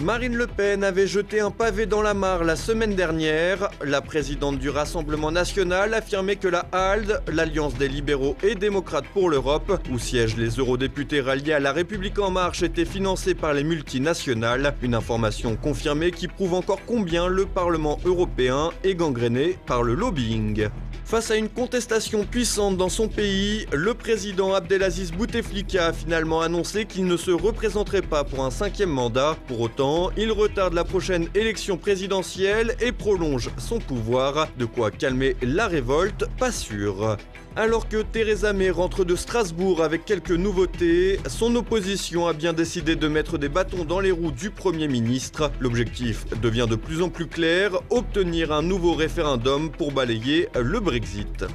Marine Le Pen avait jeté un pavé dans la mare la semaine dernière. La présidente du Rassemblement national affirmait que la ALDE, l'Alliance des libéraux et démocrates pour l'Europe, où siègent les eurodéputés ralliés à La République en marche, était financée par les multinationales. Une information confirmée qui prouve encore combien le Parlement européen est gangréné par le lobbying. Face à une contestation puissante dans son pays, le président Abdelaziz Bouteflika a finalement annoncé qu'il ne se représenterait pas pour un 5e mandat. Pour autant, il retarde la prochaine élection présidentielle et prolonge son pouvoir. De quoi calmer la révolte, pas sûr. Alors que Theresa May rentre de Strasbourg avec quelques nouveautés, son opposition a bien décidé de mettre des bâtons dans les roues du Premier ministre. L'objectif devient de plus en plus clair, obtenir un nouveau référendum pour balayer le Brexit.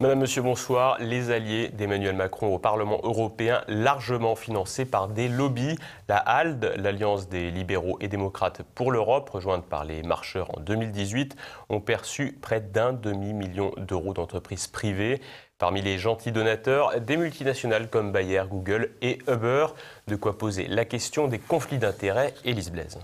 Madame, Monsieur, bonsoir. Les alliés d'Emmanuel Macron au Parlement européen, largement financés par des lobbies. La ALDE, l'Alliance des libéraux et démocrates pour l'Europe, rejointe par les marcheurs en 2018, ont perçu près d'1 demi-million d'euros d'entreprises privées. Parmi les gentils donateurs, des multinationales comme Bayer, Google et Uber. De quoi poser la question des conflits d'intérêts. Élise Blaise.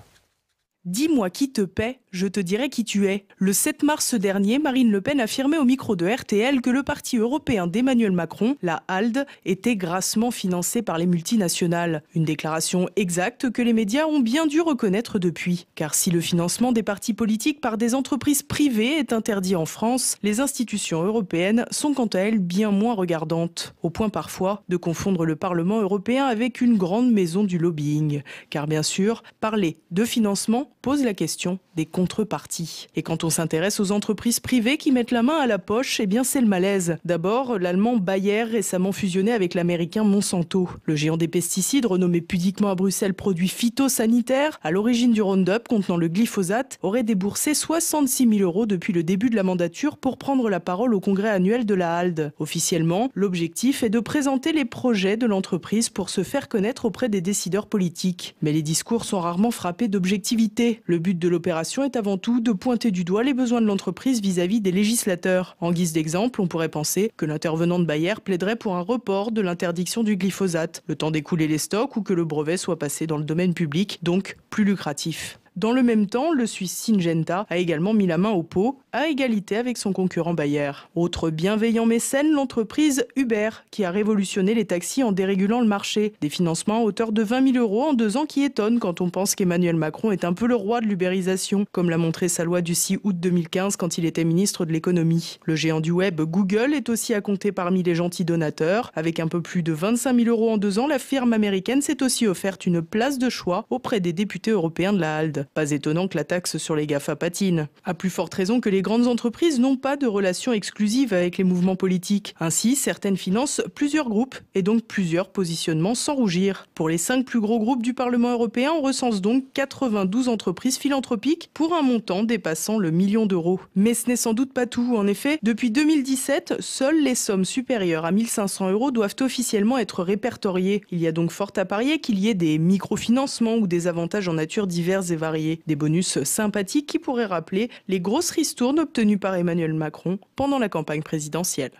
Dis-moi qui te paie, je te dirai qui tu es. Le 7 mars dernier, Marine Le Pen affirmait au micro de RTL que le parti européen d'Emmanuel Macron, la ALDE, était grassement financé par les multinationales. Une déclaration exacte que les médias ont bien dû reconnaître depuis. Car si le financement des partis politiques par des entreprises privées est interdit en France, les institutions européennes sont quant à elles bien moins regardantes. Au point parfois de confondre le Parlement européen avec une grande maison du lobbying. Car bien sûr, parler de financement pose la question des contreparties. Et quand on s'intéresse aux entreprises privées qui mettent la main à la poche, eh bien c'est le malaise. D'abord, l'allemand Bayer, récemment fusionné avec l'américain Monsanto. Le géant des pesticides, renommé pudiquement à Bruxelles produit phytosanitaire, à l'origine du Roundup contenant le glyphosate, aurait déboursé 66 000 € depuis le début de la mandature pour prendre la parole au congrès annuel de la ALDE. Officiellement, l'objectif est de présenter les projets de l'entreprise pour se faire connaître auprès des décideurs politiques. Mais les discours sont rarement frappés d'objectivité. Le but de l'opération est avant tout de pointer du doigt les besoins de l'entreprise vis-à-vis des législateurs. En guise d'exemple, on pourrait penser que l'intervenant de Bayer plaiderait pour un report de l'interdiction du glyphosate, le temps d'écouler les stocks ou que le brevet soit passé dans le domaine public, donc plus lucratif. Dans le même temps, le Suisse Syngenta a également mis la main au pot, à égalité avec son concurrent Bayer. Autre bienveillant mécène, l'entreprise Uber, qui a révolutionné les taxis en dérégulant le marché. Des financements à hauteur de 20 000 € en 2 ans qui étonnent quand on pense qu'Emmanuel Macron est un peu le roi de l'ubérisation, comme l'a montré sa loi du 6 août 2015 quand il était ministre de l'économie. Le géant du web Google est aussi à compter parmi les gentils donateurs. Avec un peu plus de 25 000 € en 2 ans, la firme américaine s'est aussi offerte une place de choix auprès des députés européens de la ALDE. Pas étonnant que la taxe sur les GAFA patine. À plus forte raison que les grandes entreprises n'ont pas de relations exclusives avec les mouvements politiques. Ainsi, certaines financent plusieurs groupes et donc plusieurs positionnements sans rougir. Pour les 5 plus gros groupes du Parlement européen, on recense donc 92 entreprises philanthropiques pour un montant dépassant le 1 million d'euros. Mais ce n'est sans doute pas tout. En effet, depuis 2017, seules les sommes supérieures à 1 500 € doivent officiellement être répertoriées. Il y a donc fort à parier qu'il y ait des microfinancements ou des avantages en nature divers et variés. Des bonus sympathiques qui pourraient rappeler les grosses ristournes obtenues par Emmanuel Macron pendant la campagne présidentielle.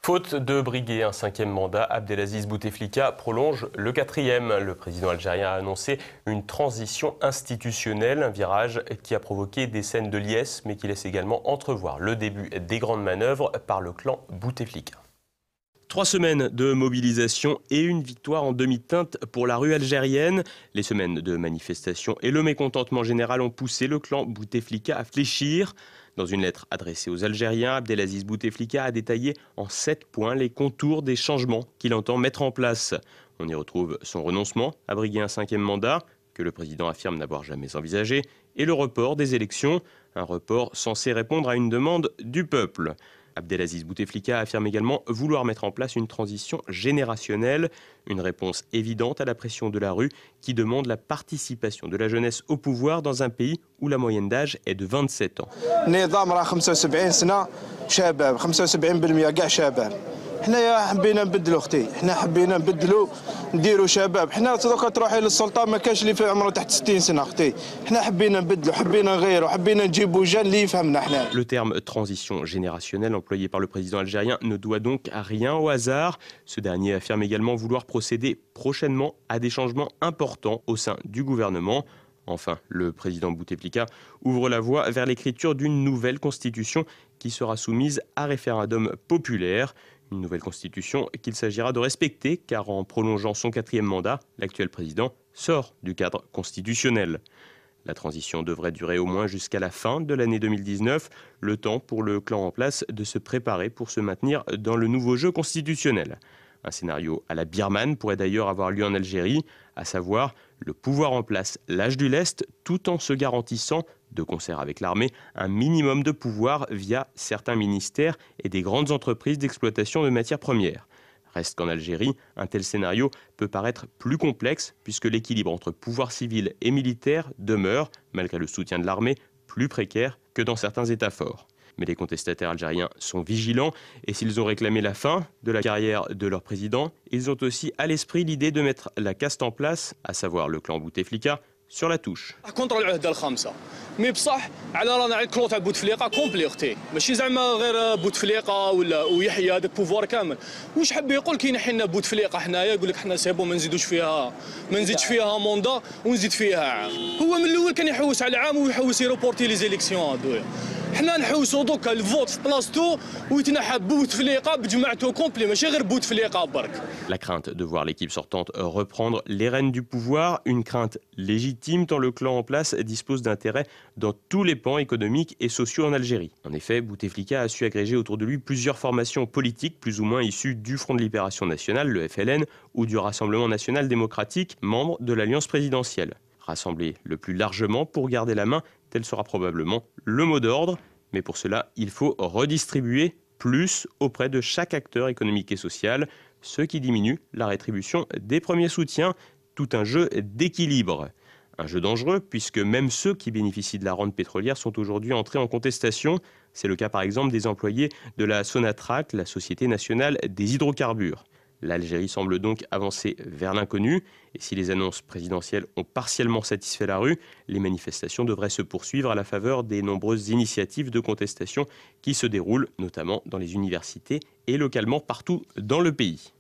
Faute de briguer un 5e mandat, Abdelaziz Bouteflika prolonge le 4e. Le président algérien a annoncé une transition institutionnelle, un virage qui a provoqué des scènes de liesse, mais qui laisse également entrevoir le début des grandes manœuvres par le clan Bouteflika. 3 semaines de mobilisation et une victoire en demi-teinte pour la rue algérienne. Les semaines de manifestations et le mécontentement général ont poussé le clan Bouteflika à fléchir. Dans une lettre adressée aux Algériens, Abdelaziz Bouteflika a détaillé en 7 points les contours des changements qu'il entend mettre en place. On y retrouve son renoncement à briguer un 5e mandat, que le président affirme n'avoir jamais envisagé, et le report des élections, un report censé répondre à une demande du peuple. Abdelaziz Bouteflika affirme également vouloir mettre en place une transition générationnelle, une réponse évidente à la pression de la rue qui demande la participation de la jeunesse au pouvoir dans un pays où la moyenne d'âge est de 27 ans. حنايا حبينا نبدلوا اختي، حنا حبينا نبدلوا نديروا شباب. حنا دوكا تروحي للسلطه ما كانش اللي في عمره تحت 60 سنه اختي. حنا حبينا نبدلوا حبينا نغيروا حبينا نجيبوا جان اللي يفهمنا حنا. Le terme transition générationnelle employé par le président algérien ne doit donc rien au hasard. Ce dernier affirme également vouloir procéder prochainement à des changements importants au sein du gouvernement. Enfin, le président Bouteflika ouvre la voie vers l'écriture d'une nouvelle constitution qui sera soumise à référendum populaire. Une nouvelle constitution qu'il s'agira de respecter car en prolongeant son 4e mandat, l'actuel président sort du cadre constitutionnel. La transition devrait durer au moins jusqu'à la fin de l'année 2019, le temps pour le clan en place de se préparer pour se maintenir dans le nouveau jeu constitutionnel. Un scénario à la birmane pourrait d'ailleurs avoir lieu en Algérie, à savoir le pouvoir en place lâche du lest tout en se garantissant, de concert avec l'armée, un minimum de pouvoir via certains ministères et des grandes entreprises d'exploitation de matières premières. Reste qu'en Algérie, un tel scénario peut paraître plus complexe puisque l'équilibre entre pouvoir civil et militaire demeure, malgré le soutien de l'armée, plus précaire que dans certains États forts. Mais les contestataires algériens sont vigilants et s'ils ont réclamé la fin de la carrière de leur président, ils ont aussi à l'esprit l'idée de mettre la caste en place, à savoir le clan Bouteflika, sur la touche. مي بصح على رانا على الكلون تاع بوتفليقه كومبلي اختي ماشي زعما غير بوتفليقه ويحيى هذاك بوفوار كامل واش حب يقول كي نحي لنا بوتفليقه حنايا يقول لك حنا سيبو ما نزيدوش فيها ما نزيدش فيها موندا ونزيد فيها عام هو من الاول كان يحوس على عام ويحوس يروبورتي لي زيليكسيون هذويا حنا نحوسو دوكا الفوت في بلاصتو ويتنحى بوتفليقه بجماعته كومبلي ماشي غير بوتفليقه برك. La crainte de voir l'équipe sortante reprendre les rênes du pouvoir, une crainte légitime tant le clan en place dispose d'intérêts dans tous les pans économiques et sociaux en Algérie. En effet, Bouteflika a su agréger autour de lui plusieurs formations politiques plus ou moins issues du Front de Libération Nationale, le FLN, ou du Rassemblement National Démocratique, membre de l'Alliance présidentielle. Rassembler le plus largement pour garder la main, tel sera probablement le mot d'ordre, mais pour cela, il faut redistribuer plus auprès de chaque acteur économique et social, ce qui diminue la rétribution des premiers soutiens, tout un jeu d'équilibre. Un jeu dangereux puisque même ceux qui bénéficient de la rente pétrolière sont aujourd'hui entrés en contestation. C'est le cas par exemple des employés de la Sonatrach, la Société nationale des hydrocarbures. L'Algérie semble donc avancer vers l'inconnu et si les annonces présidentielles ont partiellement satisfait la rue, les manifestations devraient se poursuivre à la faveur des nombreuses initiatives de contestation qui se déroulent notamment dans les universités et localement partout dans le pays.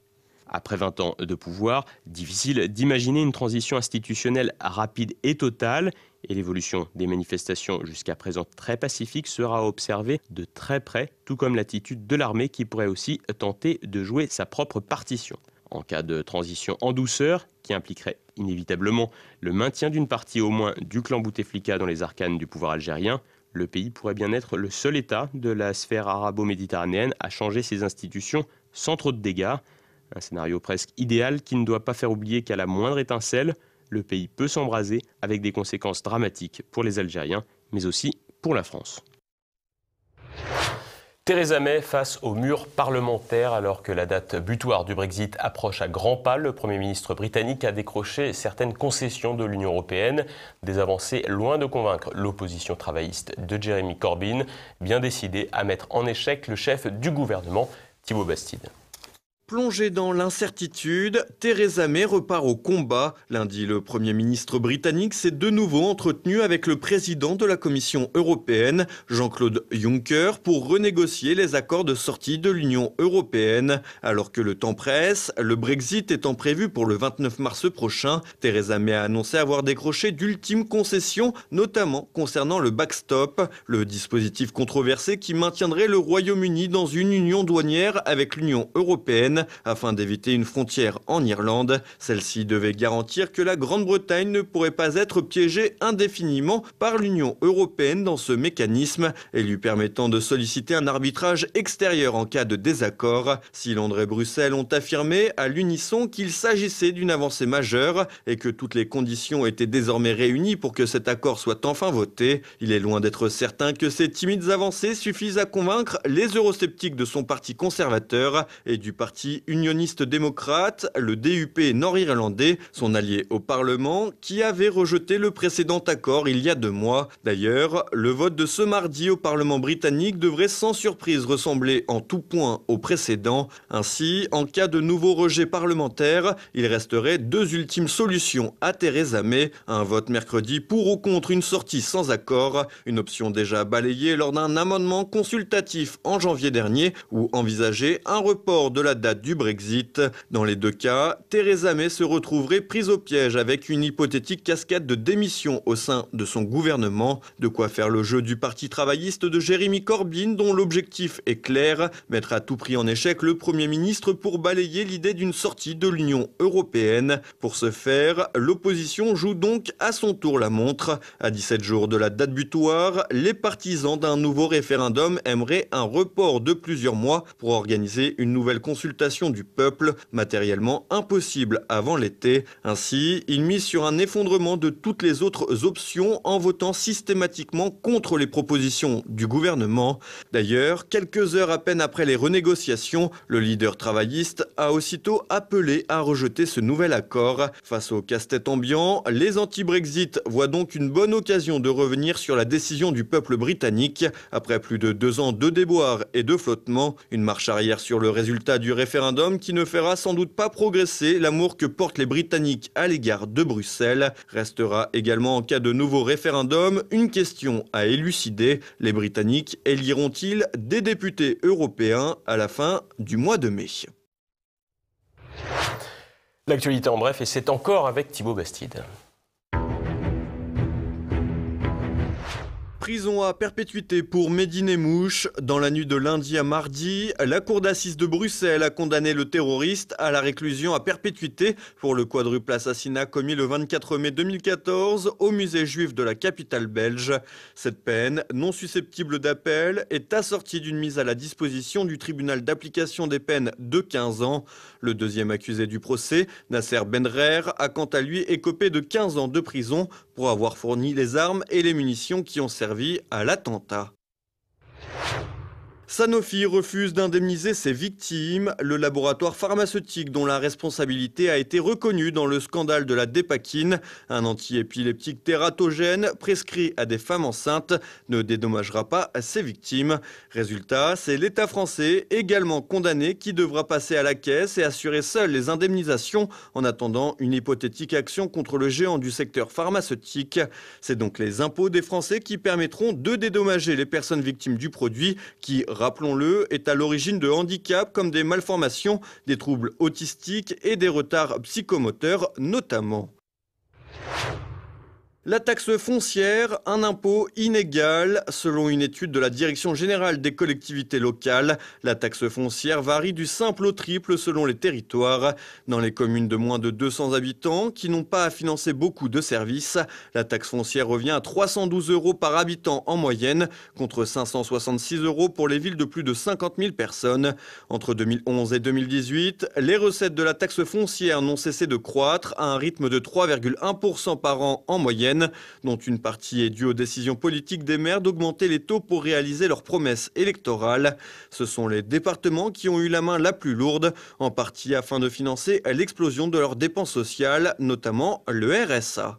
Après 20 ans de pouvoir, difficile d'imaginer une transition institutionnelle rapide et totale et l'évolution des manifestations jusqu'à présent très pacifiques sera observée de très près, tout comme l'attitude de l'armée qui pourrait aussi tenter de jouer sa propre partition. En cas de transition en douceur, qui impliquerait inévitablement le maintien d'une partie au moins du clan Bouteflika dans les arcanes du pouvoir algérien, le pays pourrait bien être le seul État de la sphère arabo-méditerranéenne à changer ses institutions sans trop de dégâts. Un scénario presque idéal qui ne doit pas faire oublier qu'à la moindre étincelle, le pays peut s'embraser avec des conséquences dramatiques pour les Algériens, mais aussi pour la France. Theresa May face au mur parlementaire alors que la date butoir du Brexit approche à grands pas. Le Premier ministre britannique a décroché certaines concessions de l'Union européenne, des avancées loin de convaincre l'opposition travailliste de Jeremy Corbyn, bien décidé à mettre en échec le chef du gouvernement, Thibault Bastide. Plongée dans l'incertitude, Theresa May repart au combat. Lundi, le Premier ministre britannique s'est de nouveau entretenu avec le président de la Commission européenne, Jean-Claude Juncker, pour renégocier les accords de sortie de l'Union européenne. Alors que le temps presse, le Brexit étant prévu pour le 29 mars prochain, Theresa May a annoncé avoir décroché d'ultimes concessions, notamment concernant le backstop, le dispositif controversé qui maintiendrait le Royaume-Uni dans une union douanière avec l'Union européenne afin d'éviter une frontière en Irlande. Celle-ci devait garantir que la Grande-Bretagne ne pourrait pas être piégée indéfiniment par l'Union européenne dans ce mécanisme et lui permettant de solliciter un arbitrage extérieur en cas de désaccord. Si Londres et Bruxelles ont affirmé à l'unisson qu'il s'agissait d'une avancée majeure et que toutes les conditions étaient désormais réunies pour que cet accord soit enfin voté, il est loin d'être certain que ces timides avancées suffisent à convaincre les eurosceptiques de son parti conservateur et du parti parti unioniste démocrate, le DUP nord-irlandais, son allié au Parlement, qui avait rejeté le précédent accord il y a 2 mois. D'ailleurs, le vote de ce mardi au Parlement britannique devrait sans surprise ressembler en tout point au précédent. Ainsi, en cas de nouveau rejet parlementaire, il resterait 2 ultimes solutions à Theresa May. Un vote mercredi pour ou contre une sortie sans accord, une option déjà balayée lors d'un amendement consultatif en janvier dernier ou envisager un report de la date du Brexit. Dans les 2 cas, Theresa May se retrouverait prise au piège avec une hypothétique cascade de démissions au sein de son gouvernement. De quoi faire le jeu du parti travailliste de Jeremy Corbyn, dont l'objectif est clair, mettre à tout prix en échec le Premier ministre pour balayer l'idée d'une sortie de l'Union européenne. Pour ce faire, l'opposition joue donc à son tour la montre. À 17 jours de la date butoir, les partisans d'un nouveau référendum aimeraient un report de plusieurs mois pour organiser une nouvelle consultation du peuple, matériellement impossible avant l'été. Ainsi, ils misent sur un effondrement de toutes les autres options en votant systématiquement contre les propositions du gouvernement. D'ailleurs, quelques heures à peine après les renégociations, le leader travailliste a aussitôt appelé à rejeter ce nouvel accord. Face au casse-tête ambiant, les anti-Brexit voient donc une bonne occasion de revenir sur la décision du peuple britannique. Après plus de 2 ans de déboires et de flottement, une marche arrière sur le résultat du référendum qui ne fera sans doute pas progresser l'amour que portent les Britanniques à l'égard de Bruxelles. Restera également en cas de nouveau référendum une question à élucider. Les Britanniques éliront-ils des députés européens à la fin du mois de mai? L'actualité en bref, et c'est encore avec Thibaut Bastide. Prison à perpétuité pour Mehdi Nemmouche. Dans la nuit de lundi à mardi, la cour d'assises de Bruxelles a condamné le terroriste à la réclusion à perpétuité pour le quadruple assassinat commis le 24 mai 2014 au musée juif de la capitale belge. Cette peine, non susceptible d'appel, est assortie d'une mise à la disposition du tribunal d'application des peines de 15 ans. Le deuxième accusé du procès, Nasser Benrer, a quant à lui écopé de 15 ans de prison pour avoir fourni les armes et les munitions qui ont servi à l'attentat. Sanofi refuse d'indemniser ses victimes. Le laboratoire pharmaceutique dont la responsabilité a été reconnue dans le scandale de la Dépakine, un antiépileptique tératogène prescrit à des femmes enceintes, ne dédommagera pas ses victimes. Résultat, c'est l'État français, également condamné, qui devra passer à la caisse et assurer seul les indemnisations en attendant une hypothétique action contre le géant du secteur pharmaceutique. C'est donc les impôts des Français qui permettront de dédommager les personnes victimes du produit qui, rappelons-le, est à l'origine de handicaps comme des malformations, des troubles autistiques et des retards psychomoteurs notamment. La taxe foncière, un impôt inégal. Selon une étude de la Direction générale des collectivités locales, la taxe foncière varie du simple au triple selon les territoires. Dans les communes de moins de 200 habitants qui n'ont pas à financer beaucoup de services, la taxe foncière revient à 312 € par habitant en moyenne, contre 566 € pour les villes de plus de 50 000 personnes. Entre 2011 et 2018, les recettes de la taxe foncière n'ont cessé de croître à un rythme de 3,1% par an en moyenne, dont une partie est due aux décisions politiques des maires d'augmenter les taux pour réaliser leurs promesses électorales. Ce sont les départements qui ont eu la main la plus lourde, en partie afin de financer l'explosion de leurs dépenses sociales, notamment le RSA.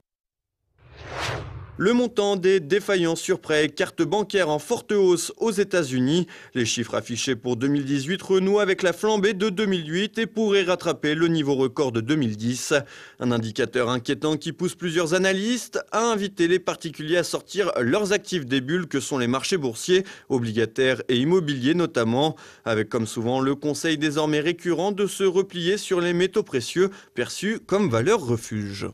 Le montant des défaillances sur prêts et cartes bancaires en forte hausse aux États-Unis. Les chiffres affichés pour 2018 renouent avec la flambée de 2008 et pourraient rattraper le niveau record de 2010. Un indicateur inquiétant qui pousse plusieurs analystes à inviter les particuliers à sortir leurs actifs des bulles que sont les marchés boursiers, obligataires et immobiliers notamment, avec comme souvent le conseil désormais récurrent de se replier sur les métaux précieux perçus comme valeur refuge.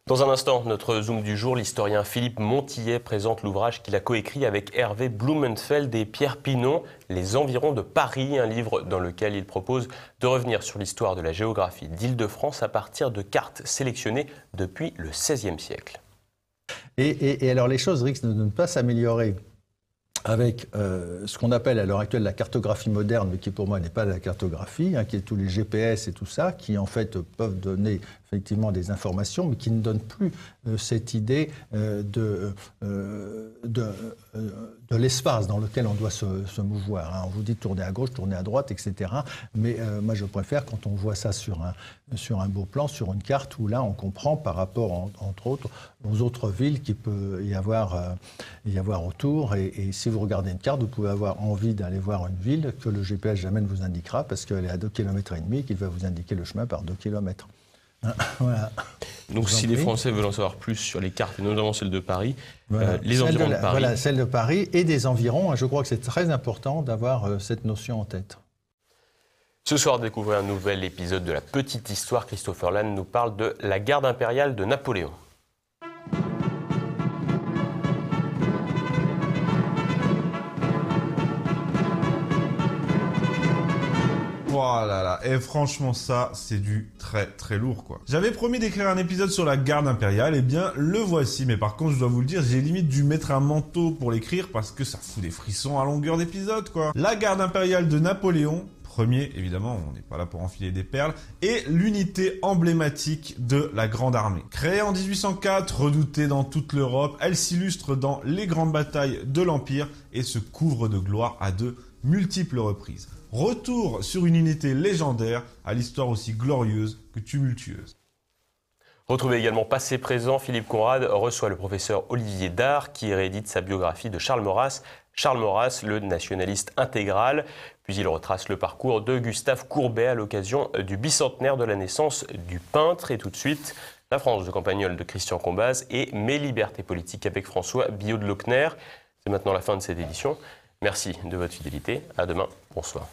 Dans un instant, notre Zoom du jour, l'historien Philippe Montillet présente l'ouvrage qu'il a coécrit avec Hervé Blumenfeld et Pierre Pinon, Les environs de Paris, un livre dans lequel il propose de revenir sur l'histoire de la géographie d'Île-de-France à partir de cartes sélectionnées depuis le XVIe siècle. Et alors les choses risquent de ne pas s'améliorer avec ce qu'on appelle à l'heure actuelle la cartographie moderne, mais qui pour moi n'est pas la cartographie, qui est tous les GPS et tout ça, qui en fait peuvent donner effectivement des informations, mais qui ne donnent plus cette idée de l'espace dans lequel on doit se mouvoir. Hein. On vous dit de tourner à gauche, tourner à droite, etc. Mais moi, je préfère quand on voit ça sur un beau plan, sur une carte, où là, on comprend par rapport, entre autres, aux autres villes qu'il peut y avoir autour. Et si vous regardez une carte, vous pouvez avoir envie d'aller voir une ville que le GPS jamais ne vous indiquera parce qu'elle est à 2,5 km et qu'il va vous indiquer le chemin par 2 km. Voilà. Donc si les Français veulent en savoir plus sur les cartes, et notamment celle de Paris, voilà. Les environs de Paris. Voilà, celle de Paris et des environs. Je crois que c'est très important d'avoir cette notion en tête. Ce soir, découvrez un nouvel épisode de La Petite Histoire. Christopher Land nous parle de la garde impériale de Napoléon. Voilà, et franchement ça, c'est du très très lourd quoi. J'avais promis d'écrire un épisode sur la garde impériale, et bien le voici, mais par contre je dois vous le dire, j'ai limite dû mettre un manteau pour l'écrire parce que ça fout des frissons à longueur d'épisode quoi. La garde impériale de Napoléon, premier évidemment, on n'est pas là pour enfiler des perles, et l'unité emblématique de la Grande Armée. Créée en 1804, redoutée dans toute l'Europe, elle s'illustre dans les grandes batailles de l'Empire et se couvre de gloire à de multiples reprises. Retour sur une unité légendaire à l'histoire aussi glorieuse que tumultueuse. Retrouvez également Passé Présent. Philippe Conrad reçoit le professeur Olivier Dard qui réédite sa biographie de Charles Maurras. Charles Maurras, le nationaliste intégral. Puis il retrace le parcours de Gustave Courbet à l'occasion du bicentenaire de la naissance du peintre. Et tout de suite, La France de Campagnol de Christian Combaz et Mes libertés politiques avec François Billot de Lochner. C'est maintenant la fin de cette édition. Merci de votre fidélité. À demain. Bonsoir.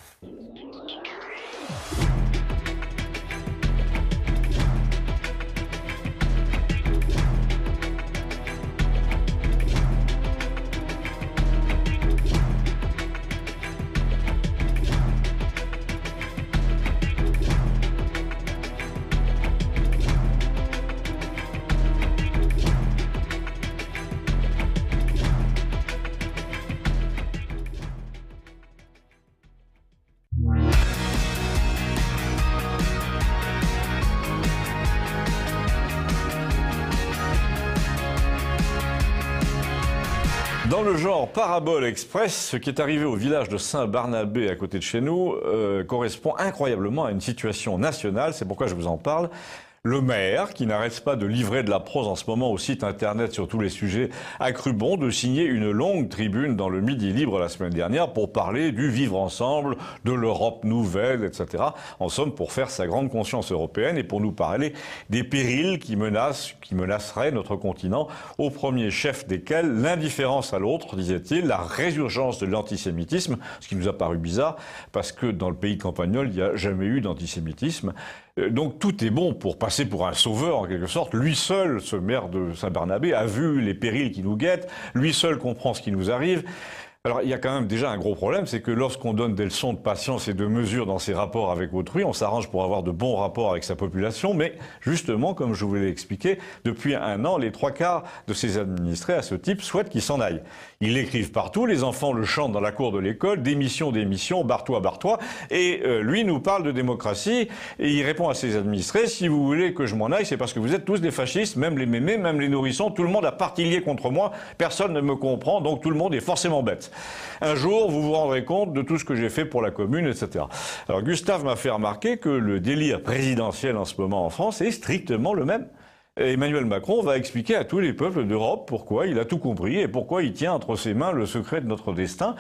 Dans le genre Parabole Express, ce qui est arrivé au village de Saint-Barnabé à côté de chez nous correspond incroyablement à une situation nationale, c'est pourquoi je vous en parle. Le maire, qui n'arrête pas de livrer de la prose en ce moment au site internet sur tous les sujets, a cru bon de signer une longue tribune dans le Midi Libre la semaine dernière pour parler du vivre ensemble, de l'Europe nouvelle, etc. En somme, pour faire sa grande conscience européenne et pour nous parler des périls qui menaceraient notre continent, au premier chef desquels l'indifférence à l'autre, disait-il, la résurgence de l'antisémitisme, ce qui nous a paru bizarre, parce que dans le pays de Campagnol, il n'y a jamais eu d'antisémitisme. Donc tout est bon pour passer pour un sauveur en quelque sorte. Lui seul, ce maire de Saint-Barnabé, a vu les périls qui nous guettent. Lui seul comprend ce qui nous arrive. Alors il y a quand même déjà un gros problème, c'est que lorsqu'on donne des leçons de patience et de mesure dans ses rapports avec autrui, on s'arrange pour avoir de bons rapports avec sa population, mais justement, comme je vous l'ai expliqué, depuis un an, les 3/4 de ses administrés à ce type souhaitent qu'il s'en aille. Ils l'écrivent partout, les enfants le chantent dans la cour de l'école, démission, barre-toi, barre-toi, et lui nous parle de démocratie, et il répond à ses administrés, si vous voulez que je m'en aille, c'est parce que vous êtes tous des fascistes, même les mémés, même les nourrissons, tout le monde a partillé contre moi, personne ne me comprend, donc tout le monde est forcément bête. Un jour, vous vous rendrez compte de tout ce que j'ai fait pour la commune, etc. Alors Gustave m'a fait remarquer que le délire présidentiel en ce moment en France est strictement le même. Emmanuel Macron va expliquer à tous les peuples d'Europe pourquoi il a tout compris et pourquoi il tient entre ses mains le secret de notre destin.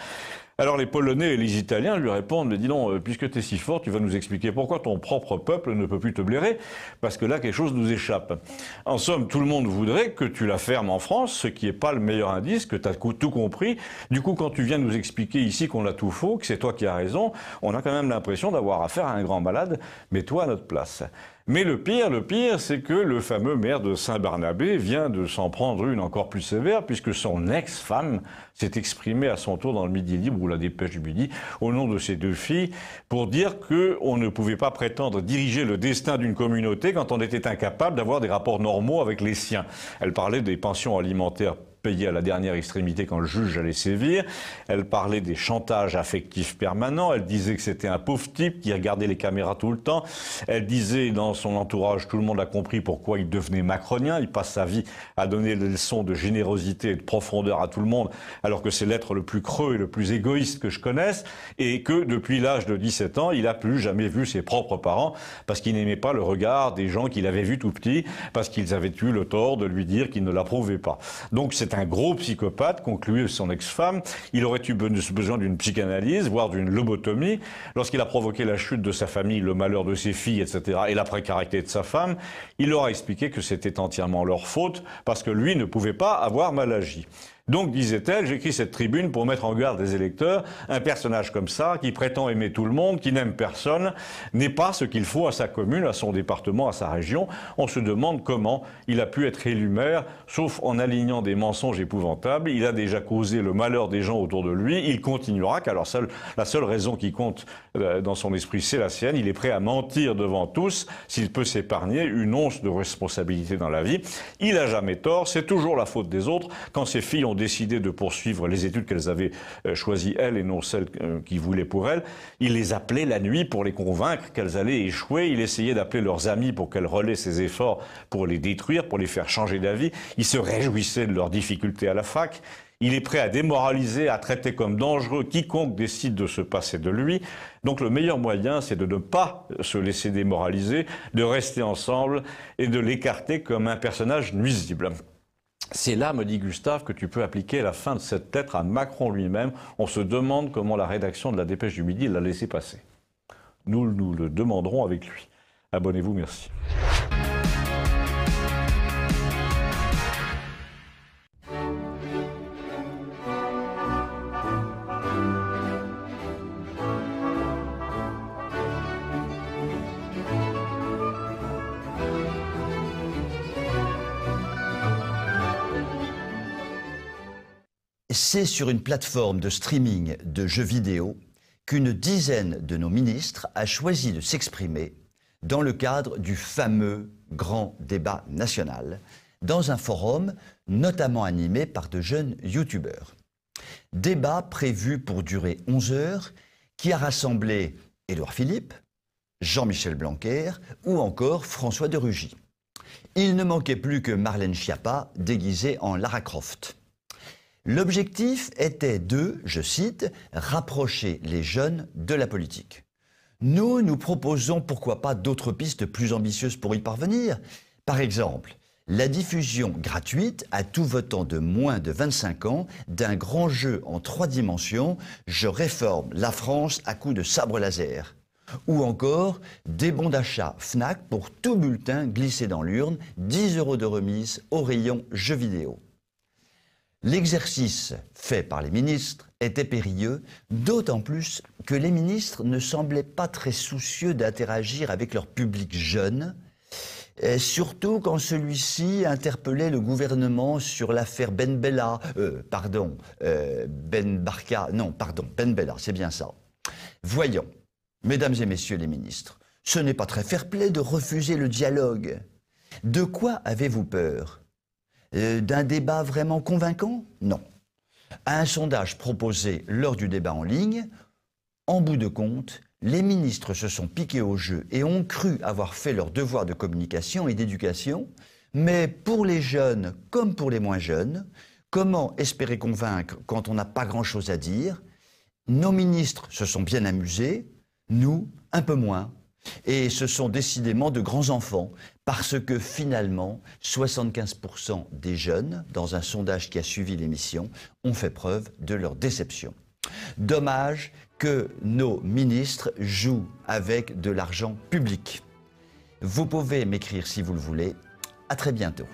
Alors les Polonais et les Italiens lui répondent, mais dis donc, puisque tu es si fort, tu vas nous expliquer pourquoi ton propre peuple ne peut plus te blairer, parce que là, quelque chose nous échappe. En somme, tout le monde voudrait que tu la fermes en France, ce qui n'est pas le meilleur indice, que tu as tout compris. Du coup, quand tu viens nous expliquer ici qu'on a tout faux, que c'est toi qui as raison, on a quand même l'impression d'avoir affaire à un grand malade, mets-toi à notre place. Mais le pire, c'est que le fameux maire de Saint-Barnabé vient de s'en prendre une encore plus sévère, puisque son ex-femme s'est exprimée à son tour dans le Midi Libre ou la Dépêche du Midi, au nom de ses deux filles, pour dire qu'on ne pouvait pas prétendre diriger le destin d'une communauté quand on était incapable d'avoir des rapports normaux avec les siens. Elle parlait des pensions alimentaires payé à la dernière extrémité quand le juge allait sévir. Elle parlait des chantages affectifs permanents. Elle disait que c'était un pauvre type qui regardait les caméras tout le temps. Elle disait dans son entourage, tout le monde a compris pourquoi il devenait macronien. Il passe sa vie à donner des leçons de générosité et de profondeur à tout le monde, alors que c'est l'être le plus creux et le plus égoïste que je connaisse, et que depuis l'âge de 17 ans, il n'a plus jamais vu ses propres parents parce qu'il n'aimait pas le regard des gens qu'il avait vus tout petit, parce qu'ils avaient eu le tort de lui dire qu'ils ne l'approuvaient pas. Donc c'est un gros psychopathe, concluait son ex-femme. Il aurait eu besoin d'une psychanalyse, voire d'une lobotomie. Lorsqu'il a provoqué la chute de sa famille, le malheur de ses filles, etc., et la précarité de sa femme, il leur a expliqué que c'était entièrement leur faute, parce que lui ne pouvait pas avoir mal agi. Donc, disait-elle, j'écris cette tribune pour mettre en garde les électeurs. Un personnage comme ça, qui prétend aimer tout le monde, qui n'aime personne, n'est pas ce qu'il faut à sa commune, à son département, à sa région. On se demande comment il a pu être élu maire, sauf en alignant des mensonges épouvantables. Il a déjà causé le malheur des gens autour de lui. Il continuera, car la seule raison qui compte dans son esprit, c'est la sienne. Il est prêt à mentir devant tous s'il peut s'épargner une once de responsabilité dans la vie. Il n'a jamais tort, c'est toujours la faute des autres. Quand ses filles ont décidé de poursuivre les études qu'elles avaient choisies, elles, et non celles qu'ils voulaient pour elles, il les appelait la nuit pour les convaincre qu'elles allaient échouer. Il essayait d'appeler leurs amis pour qu'elles relaient ses efforts pour les détruire, pour les faire changer d'avis. Il se réjouissait de leurs difficultés à la fac. Il est prêt à démoraliser, à traiter comme dangereux quiconque décide de se passer de lui. Donc le meilleur moyen, c'est de ne pas se laisser démoraliser, de rester ensemble et de l'écarter comme un personnage nuisible. C'est là, me dit Gustave, que tu peux appliquer la fin de cette lettre à Macron lui-même. On se demande comment la rédaction de la Dépêche du Midi l'a laissé passer. Nous le demanderons avec lui. Abonnez-vous, merci. C'est sur une plateforme de streaming de jeux vidéo qu'une dizaine de nos ministres a choisi de s'exprimer dans le cadre du fameux grand débat national, dans un forum notamment animé par de jeunes youtubeurs. Débat prévu pour durer 11 heures, qui a rassemblé Édouard Philippe, Jean-Michel Blanquer ou encore François de Rugy. Il ne manquait plus que Marlène Schiappa déguisée en Lara Croft. L'objectif était de, je cite, rapprocher les jeunes de la politique. Nous proposons pourquoi pas d'autres pistes plus ambitieuses pour y parvenir. Par exemple, la diffusion gratuite à tout votant de moins de 25 ans d'un grand jeu en 3 dimensions, Je réforme la France à coups de sabre laser. Ou encore des bons d'achat Fnac pour tout bulletin glissé dans l'urne, 10 € de remise au rayon jeux vidéo. L'exercice fait par les ministres était périlleux, d'autant plus que les ministres ne semblaient pas très soucieux d'interagir avec leur public jeune, surtout quand celui-ci interpellait le gouvernement sur l'affaire Ben Bella, Ben Bella, c'est bien ça. Voyons, mesdames et messieurs les ministres, ce n'est pas très fair-play de refuser le dialogue. De quoi avez-vous peur ? D'un débat vraiment convaincant? Non. À un sondage proposé lors du débat en ligne, en bout de compte, les ministres se sont piqués au jeu et ont cru avoir fait leur devoir de communication et d'éducation, mais pour les jeunes comme pour les moins jeunes, comment espérer convaincre quand on n'a pas grand-chose à dire? Nos ministres se sont bien amusés, nous, un peu moins. Et ce sont décidément de grands enfants, parce que finalement, 75% des jeunes, dans un sondage qui a suivi l'émission, ont fait preuve de leur déception. Dommage que nos ministres jouent avec de l'argent public. Vous pouvez m'écrire si vous le voulez. À très bientôt.